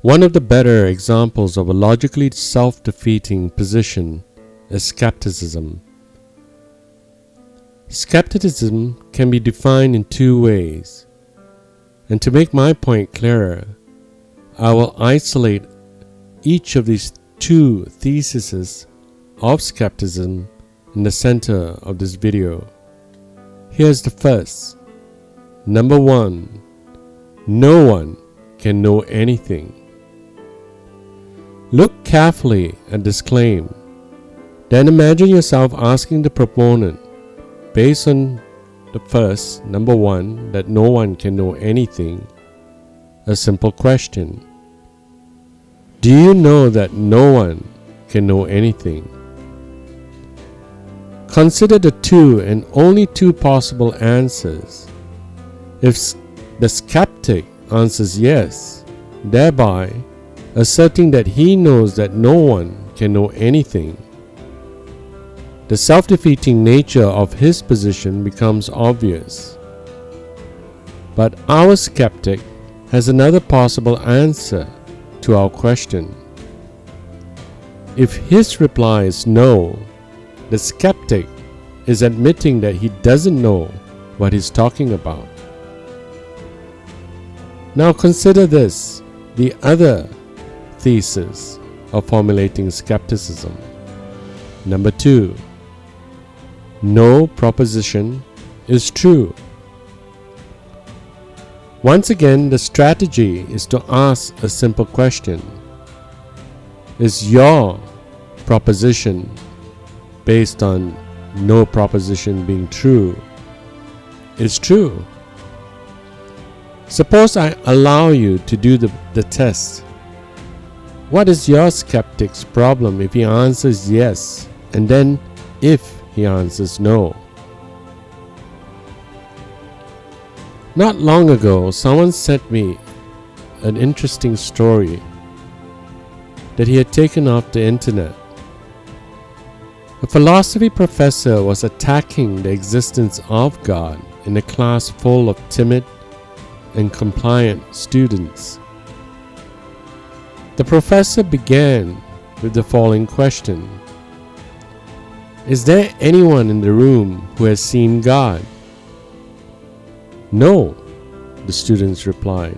One of the better examples of a logically self-defeating position is skepticism. Skepticism can be defined in two ways, and to make my point clearer, I will isolate each of these two theses of skepticism in the center of this video. Here's the first. Number 1. No one can know anything. Look carefully at this claim. Then imagine yourself asking the proponent, based on the first, number 1, that no one can know anything, a simple question. Do you know that no one can know anything? Consider the two and only two possible answers. If the skeptic answers yes, thereby asserting that he knows that no one can know anything, the self-defeating nature of his position becomes obvious. But our skeptic has another possible answer to our question. If his reply is no, the skeptic is admitting that he doesn't know what he's talking about. Now consider this, the other thesis of formulating skepticism. Number 2. No proposition is true. Once again, the strategy is to ask a simple question. Is your proposition based on no proposition being true is true? Suppose I allow you to do the test. What is your skeptic's problem if he answers yes, and then if he answers no? Not long ago, someone sent me an interesting story that he had taken off the internet. A philosophy professor was attacking the existence of God in a class full of timid and compliant students. The professor began with the following question. Is there anyone in the room who has seen God? No, the students replied.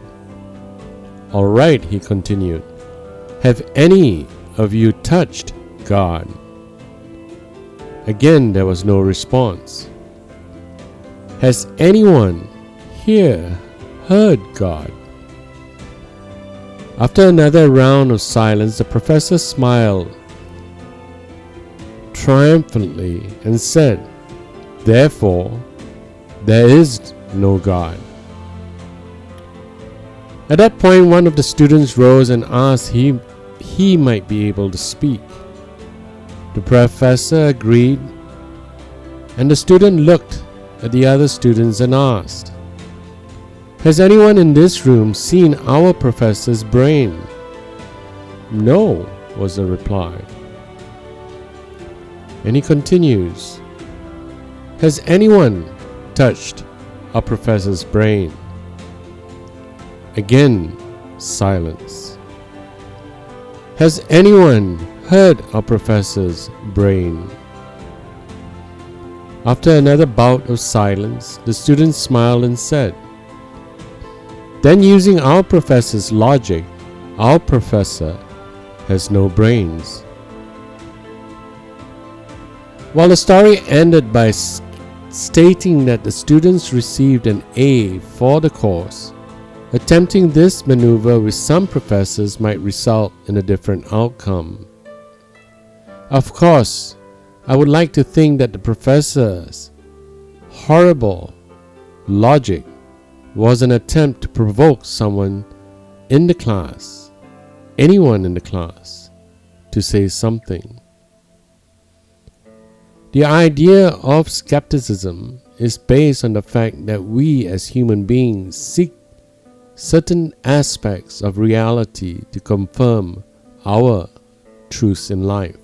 All right, he continued. Have any of you touched God? Again, there was no response. Has anyone here heard God? After another round of silence, the professor smiled triumphantly and said, therefore, there is no God. At that point, one of the students rose and asked if he might be able to speak. The professor agreed, and the student looked at the other students and asked, has anyone in this room seen our professor's brain? No, was the reply. And he continues, has anyone touched our professor's brain? Again, silence. Has anyone heard our professor's brain? After another bout of silence, the student smiled and said, then using our professor's logic, our professor has no brains. While the story ended by stating that the students received an A for the course, attempting this maneuver with some professors might result in a different outcome. Of course, I would like to think that the professor's horrible logic was an attempt to provoke someone in the class, anyone in the class, to say something. The idea of skepticism is based on the fact that we as human beings seek certain aspects of reality to confirm our truths in life.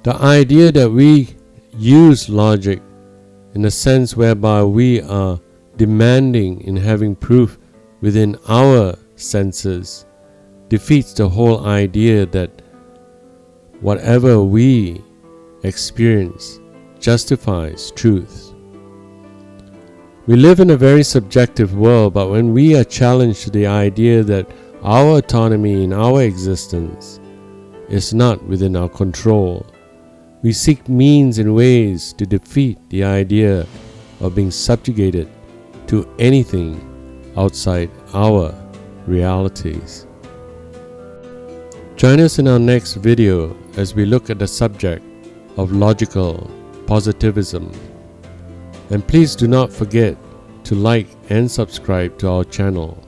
The idea that we use logic in a sense whereby we are demanding in having proof within our senses defeats the whole idea that whatever we experience justifies truth. We live in a very subjective world, but when we are challenged to the idea that our autonomy in our existence is not within our control, we seek means and ways to defeat the idea of being subjugated to anything outside our realities. Join us in our next video as we look at the subject of logical positivism. And please do not forget to like and subscribe to our channel.